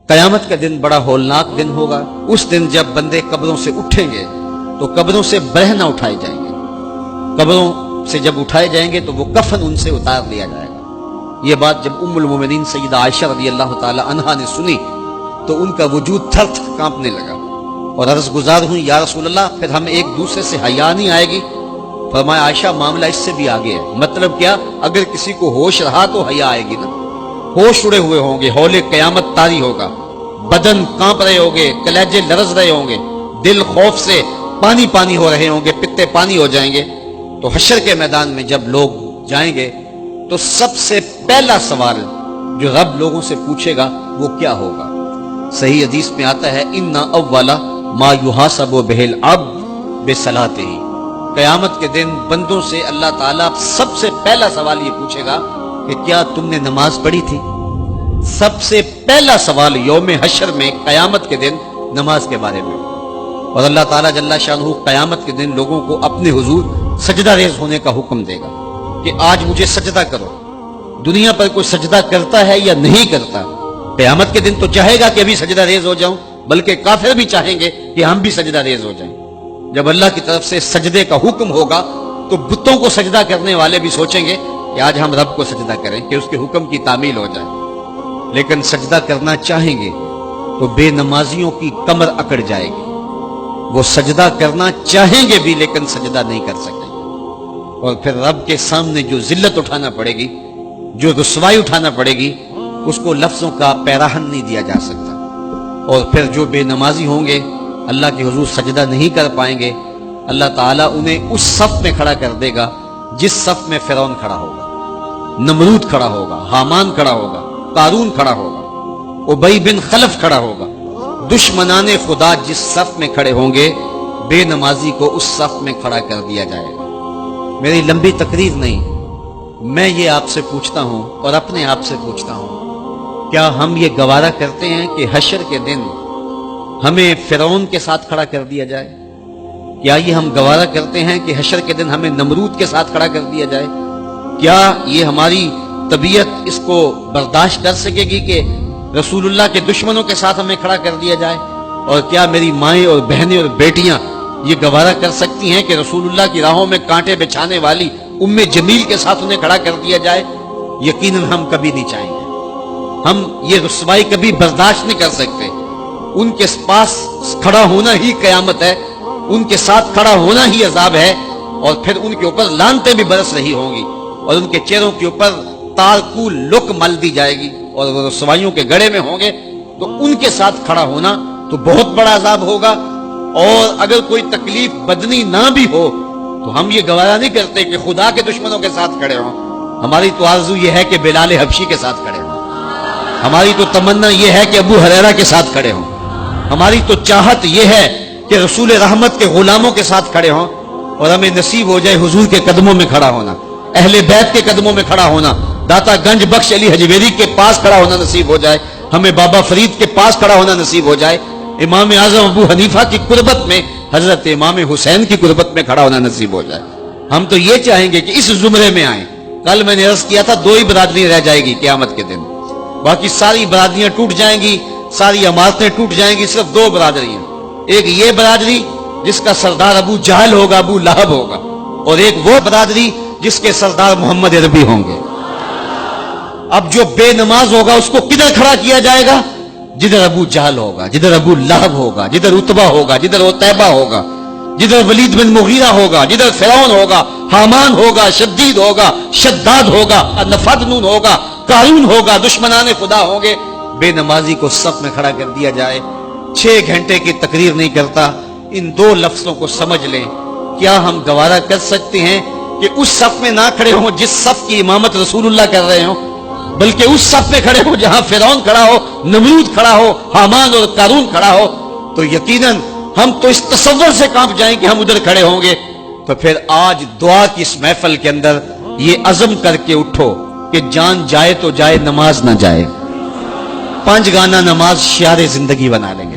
قیامت کا دن بڑا ہولناک دن ہوگا۔ اس دن جب بندے قبروں سے اٹھیں گے تو قبروں سے برہ نہ اٹھائے جائیں گے، قبروں سے جب اٹھائے جائیں گے تو وہ کفن ان سے اتار لیا جائے گا۔ یہ بات جب ام المومنین سیدہ عائشہ رضی اللہ تعالی عنہا نے سنی تو ان کا وجود تھر تھر کانپنے لگا اور عرض گزار ہوئی یا رسول اللہ پھر ہم ایک دوسرے سے حیا نہیں آئے گی؟ فرمایا عائشہ معاملہ اس سے بھی آگے ہے۔ مطلب کیا؟ اگر کسی کو ہوش رہا تو حیا آئے گی نا، ہوش اڑے ہوئے ہوں گے، ہول قیامت طاری ہوگا، بدن کانپ رہے ہوں گے، کلیجے لرز رہے ہوں گے، دل خوف سے پانی پانی ہو رہے ہوں گے، پتے پانی ہو جائیں گے۔ تو حشر کے میدان میں جب لوگ جائیں گے تو سب سے پہلا سوال جو رب لوگوں سے پوچھے گا وہ کیا ہوگا؟ صحیح حدیث میں آتا ہے ان اول ما یحاسب بہ العبد بصلاته۔ قیامت کے دن بندوں سے اللہ تعالیٰ سب سے پہلا سوال یہ پوچھے گا کہ کیا تم نے نماز پڑھی تھی؟ سب سے پہلا سوال یوم حشر میں قیامت کے دن نماز کے بارے میں۔ اور اللہ تعالیٰ جل شانہ قیامت کے دن لوگوں کو اپنے حضور سجدہ ریز ہونے کا حکم دے گا کہ آج مجھے سجدہ کرو۔ دنیا پر کوئی سجدہ کرتا ہے یا نہیں کرتا؟ قیامت کے دن تو چاہے گا کہ ابھی سجدہ ریز ہو جاؤں، بلکہ کافر بھی چاہیں گے کہ ہم بھی سجدہ ریز ہو جائیں۔ جب اللہ کی طرف سے سجدے کا حکم ہوگا تو بتوں کو سجدہ کرنے والے بھی سوچیں گے کہ آج ہم رب کو سجدہ کریں کہ اس کے حکم کی تعمیل ہو جائے۔ لیکن سجدہ کرنا چاہیں گے تو بے نمازیوں کی کمر اکڑ جائے گی، وہ سجدہ کرنا چاہیں گے بھی لیکن سجدہ نہیں کر سکیں گے، اور پھر رب کے سامنے جو ذلت اٹھانا پڑے گی، جو رسوائی اٹھانا پڑے گی، اس کو لفظوں کا پیراہن نہیں دیا جا سکتا۔ اور پھر جو بے نمازی ہوں گے اللہ کے حضور سجدہ نہیں کر پائیں گے، اللہ تعالیٰ انہیں اس صف میں کھڑا کر دے گا جس صف میں فرعون کھڑا ہوگا، نمرود کھڑا ہوگا، حامان کھڑا ہوگا، قارون کھڑا ہوگا، ابی بن خلف کھڑا ہوگا۔ دشمنان خدا جس صف میں کھڑے ہوں گے بے نمازی کو اس صف میں کھڑا کر دیا جائے گا۔ میری لمبی تقریر نہیں، میں یہ آپ سے پوچھتا ہوں اور اپنے آپ سے پوچھتا ہوں، کیا ہم یہ گوارا کرتے ہیں کہ حشر کے دن ہمیں فرعون کے ساتھ کھڑا کر دیا جائے؟ کیا یہ ہم گوارا کرتے ہیں کہ حشر کے دن ہمیں نمرود کے ساتھ کھڑا کر دیا جائے؟ کیا یہ ہماری طبیعت اس کو برداشت کر سکے گی کہ رسول اللہ کے دشمنوں کے ساتھ ہمیں کھڑا کر دیا جائے؟ اور کیا میری مائیں اور بہنیں اور بیٹیاں یہ گوارا کر سکتی ہیں کہ رسول اللہ کی راہوں میں کانٹے بچھانے والی ام جمیل کے ساتھ انہیں کھڑا کر دیا جائے؟ یقیناً ہم کبھی نہیں چاہیں گے، ہم یہ رسوائی کبھی برداشت نہیں کر سکتے۔ ان کے پاس کھڑا ہونا ہی قیامت ہے، ان کے ساتھ کھڑا ہونا ہی عذاب ہے، اور پھر ان کے اوپر لعنتیں بھی برس رہی ہوں گی اور ان کے چہروں کے اوپر تارکو لک مل دی جائے گی اور وہ رسوائیوں کے گڑے میں ہوں گے۔ تو ان کے ساتھ کھڑا ہونا تو بہت بڑا عذاب ہوگا، اور اگر کوئی تکلیف بدنی نہ بھی ہو تو ہم یہ گوارا نہیں کرتے کہ خدا کے دشمنوں کے ساتھ کھڑے ہوں۔ ہماری تو آرزو یہ ہے کہ بلال حبشی کے ساتھ کھڑے ہوں، ہماری تو تمنا یہ ہے کہ ابو ہریرہ کے ساتھ کھڑے ہوں، ہماری تو چاہت یہ ہے کہ رسول رحمت کے غلاموں کے ساتھ کھڑے ہوں، اور ہمیں نصیب ہو جائے حضور کے قدموں میں کھڑا ہونا، اہل بیت کے قدموں میں کھڑا ہونا، داتا گنج بخش علی حجویری کے پاس کھڑا ہونا نصیب ہو جائے، ہمیں بابا فرید کے پاس کھڑا ہونا نصیب ہو جائے، امام اعظم ابو حنیفہ کی قربت میں، حضرت امام حسین کی قربت میں کھڑا ہونا نصیب ہو جائے۔ ہم تو یہ چاہیں گے کہ اس زمرے میں آئیں۔ کل میں نے عرض کیا تھا 2 ہی برادری رہ جائے گی قیامت کے دن، باقی ساری برادریاں ٹوٹ جائیں گی، ساری عمارتیں ٹوٹ جائیں گی، صرف 2 برادریاں، ایک یہ برادری جس کا سردار ابو جہل ہوگا، ابو لہب ہوگا، اور ایک وہ برادری جس کے سردار محمد عربی ہوں گے۔ اب جو بے نماز ہوگا اس کو کدھر کھڑا کیا جائے گا؟ جدھر ابو جہل ہوگا، جدھر ابو لہب ہوگا، جدھر عتبہ ہوگا، جدھر عتیبہ ہوگا، جدھر ولید بن مغیرہ ہوگا، جدھر فرعون ہوگا، حامان ہوگا، شدید ہوگا، شداد ہوگا، نفدنون ہوگا، قارون ہوگا، دشمنان خدا ہوں گے۔ بے نمازی کو صف میں کھڑا کر دیا جائے۔ 6 گھنٹے کی تقریر نہیں کرتا، ان 2 لفظوں کو سمجھ لیں۔ کیا ہم گوارا کر سکتے ہیں کہ اس صف میں نہ کھڑے ہوں جس صف کی امامت رسول اللہ کر رہے ہوں، بلکہ اس صف میں کھڑے ہوں جہاں فرعون کھڑا ہو، نمرود کھڑا ہو، حامان اور قارون کھڑا ہو؟ تو یقیناً ہم تو اس تصور سے کانپ جائیں کہ ہم ادھر کھڑے ہوں گے۔ تو پھر آج دعا کی اس محفل کے اندر یہ عزم کر کے اٹھو کہ جان جائے تو جائے، نماز نہ جائے۔ 5 گانا نماز شعار زندگی بنا لیں گے۔